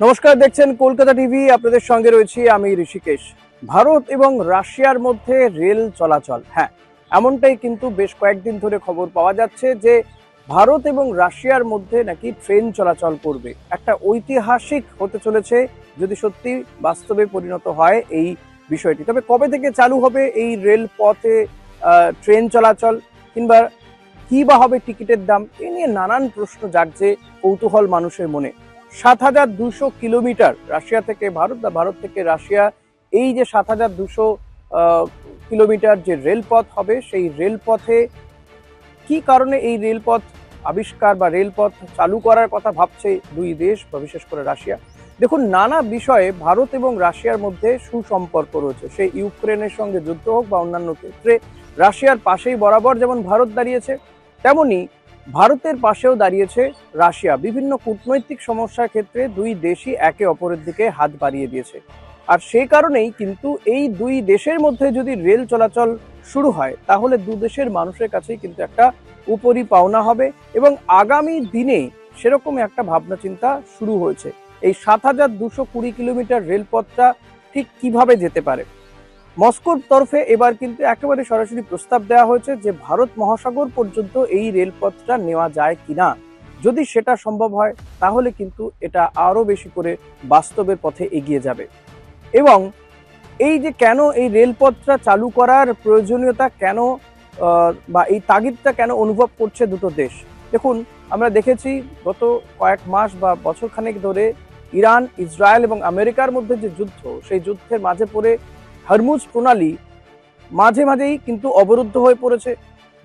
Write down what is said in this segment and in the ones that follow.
নমস্কার, দেখছেন কলকাতা টিভি। আপনাদের সঙ্গে রয়েছি আমি ঋষিকেশ। ভারত এবং রাশিয়ার মধ্যে রেল চলাচল, হ্যাঁ, এমনটাই কিন্তু বেশ কয়েকদিন ধরে খবর পাওয়া যাচ্ছে যে ভারত এবং রাশিয়ার মধ্যে নাকি ট্রেন চলাচল করবে। একটা ঐতিহাসিক হতে চলেছে যদি সত্যি বাস্তবে পরিণত হয় এই বিষয়টি। তবে কবে থেকে চালু হবে এই রেল পথে ট্রেন চলাচল, কিংবা কি বা হবে টিকিটের দাম, এ নিয়ে নানান প্রশ্ন জাগছে কৌতূহল মানুষের মনে। ৭,২০০ কিলোমিটার রাশিয়া থেকে ভারত বা ভারত থেকে রাশিয়া, এই যে ৭,২০০ কিলোমিটার যে রেলপথ হবে, সেই রেলপথে কি কারণে এই রেলপথ আবিষ্কার বা রেলপথ চালু করার কথা ভাবছে দুই দেশ বা বিশেষ করে রাশিয়া। দেখুন, নানা বিষয়ে ভারত এবং রাশিয়ার মধ্যে সুসম্পর্ক রয়েছে। সেই ইউক্রেনের সঙ্গে যুদ্ধ হোক বা অন্যান্য ক্ষেত্রে রাশিয়ার পাশেই বরাবর যেমন ভারত দাঁড়িয়েছে, তেমনি ভারতের পাশেও দাঁড়িয়েছে রাশিয়া। বিভিন্ন কূটনৈতিক সমস্যার ক্ষেত্রে দুই দেশই একে অপরের দিকে হাত বাড়িয়ে দিয়েছে। আর সেই কারণেই কিন্তু এই দুই দেশের মধ্যে যদি রেল চলাচল শুরু হয়, তাহলে দু দেশের মানুষের কাছেই কিন্তু একটা উপরি পাওনা হবে। এবং আগামী দিনে সেরকম একটা ভাবনা চিন্তা শুরু হয়েছে। এই ৭,২২০ কিলোমিটার রেলপথটা ঠিক কিভাবে যেতে পারে। মস্কোর তরফে এবার কিন্তু একেবারে সরাসরি প্রস্তাব দেওয়া হয়েছে যে ভারত মহাসাগর পর্যন্ত এই রেলপথটা নেওয়া যায় কিনা। যদি সেটা সম্ভব হয়, তাহলে কিন্তু এটা আরো বেশি করে বাস্তবের পথে এগিয়ে যাবে। এবং এই যে কেন এই রেলপথটা চালু করার প্রয়োজনীয়তা কেন বা এই তাগিদটা কেন অনুভব করছে দুটো দেশ। দেখুন, আমরা দেখেছি গত কয়েক মাস বা বছরখানেক ধরে ইরান, ইসরায়েল এবং আমেরিকার মধ্যে যে যুদ্ধ, সেই যুদ্ধের মাঝে পড়ে হরমুজ প্রণালী মাঝে মাঝেই কিন্তু অবরুদ্ধ হয়ে পড়েছে,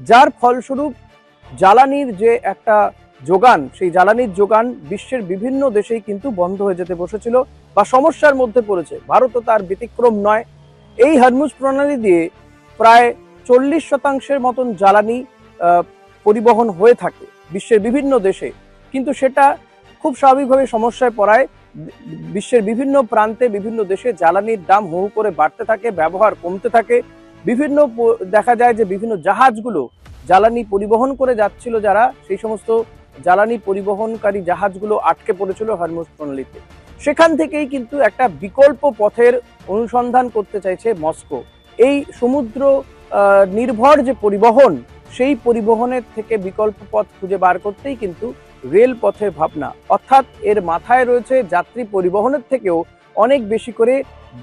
যার ফলস্বরূপ জ্বালানির যে একটা যোগান, সেই জ্বালানির যোগান বিশ্বের বিভিন্ন দেশেই কিন্তু বন্ধ হয়ে যেতে বসেছিল বা সমস্যার মধ্যে পড়েছে। ভারতও তার ব্যতিক্রম নয়। এই হরমুজ প্রণালী দিয়ে প্রায় 40% মতন জ্বালানি পরিবহন হয়ে থাকে বিশ্বের বিভিন্ন দেশে, কিন্তু সেটা খুব স্বাভাবিকভাবে সমস্যায় পড়ায় বিশ্বের বিভিন্ন প্রান্তে বিভিন্ন দেশে জ্বালানির দাম হু হু করে বাড়তে থাকে, ব্যবহার কমতে থাকে। বিভিন্ন দেখা যায় যে বিভিন্ন জাহাজগুলো জ্বালানি পরিবহন করে যাচ্ছিল, যারা সেই সমস্ত জ্বালানি পরিবহনকারী জাহাজগুলো আটকে পড়েছিল হরমুজ প্রণালীতে। সেখান থেকেই কিন্তু একটা বিকল্প পথের অনুসন্ধান করতে চাইছে মস্কো। এই সমুদ্র নির্ভর যে পরিবহন, সেই পরিবহনের থেকে বিকল্প পথ খুঁজে বার করতেই কিন্তু রেল পথের ভাবনা। অর্থাৎ এর মাথায় রয়েছে যাত্রী পরিবহনের থেকেও অনেক বেশি করে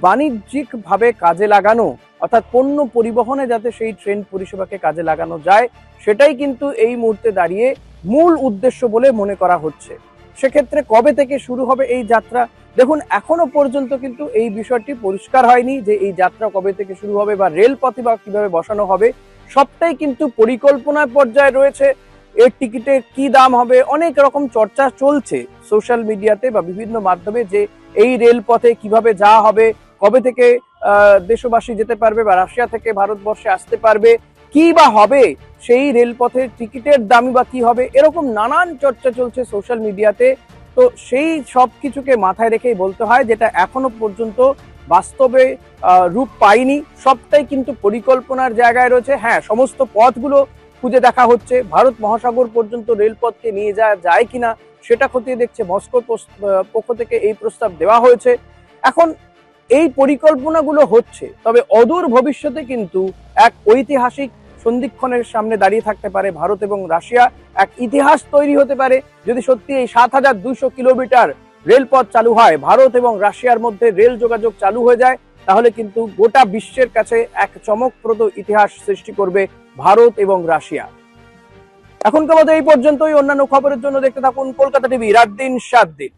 বাণিজ্যিকভাবে কাজে লাগানো, অর্থাৎ পণ্য পরিবহনে যাতে সেই ট্রেন পরিষেবাকে কাজে লাগানো যায়, সেটাই কিন্তু এই মুহূর্তে দাঁড়িয়ে মূল উদ্দেশ্য বলে মনে করা হচ্ছে। সেক্ষেত্রে কবে থেকে শুরু হবে এই যাত্রা? দেখুন, এখনো পর্যন্ত কিন্তু এই বিষয়টি পরিষ্কার হয়নি যে এই যাত্রা কবে থেকে শুরু হবে বা রেলপথে বা কিভাবে বসানো হবে। সবটাই কিন্তু পরিকল্পনার পর্যায়ে রয়েছে। এর টিকিটের কি দাম হবে, অনেক রকম চর্চা চলছে সোশ্যাল মিডিয়াতে বা বিভিন্ন মাধ্যমে, যে এই রেলপথে কিভাবে যাওয়া হবে, কবে থেকে দেশবাসী যেতে পারবে বা রাশিয়া থেকে ভারতবর্ষে আসতে পারবে, কি বা হবে সেই রেলপথের টিকিটের দামই বা কি হবে, এরকম নানান চর্চা চলছে সোশ্যাল মিডিয়াতে। তো সেই সব কিছুকে মাথায় রেখেই বলতে হয়, যেটা এখনো পর্যন্ত বাস্তবে রূপ পায়নি। সবটাই কিন্তু পরিকল্পনার জায়গায় রয়েছে। হ্যাঁ, সমস্ত পথগুলো খুঁজে দেখা হচ্ছে। ভারত মহাসাগর পর্যন্ত রেলপথকে নিয়ে যাওয়া যায় কিনা সেটা খতিয়ে দেখছে মস্কোর পক্ষ থেকে এই প্রস্তাব দেওয়া হয়েছে। এখন এই পরিকল্পনাগুলো হচ্ছে, তবে অদূর ভবিষ্যতে কিন্তু এক ঐতিহাসিক সন্ধিক্ষণের সামনে দাঁড়িয়ে থাকতে পারে ভারত এবং রাশিয়া। এক ইতিহাস তৈরি হতে পারে যদি সত্যি এই ৭,২০০ কিলোমিটার রেলপথ চালু হয়, ভারত এবং রাশিয়ার মধ্যে রেল যোগাযোগ চালু হয়ে যায়, তাহলে কিন্তু গোটা বিশ্বের কাছে এক চমকপ্রদ ইতিহাস সৃষ্টি করবে ভারত এবং রাশিয়া। এখনকার মতো এই পর্যন্তই। অন্যান্য খবরের জন্য দেখতে থাকুন কলকাতা টিভি, রাত দিন 7 দিন।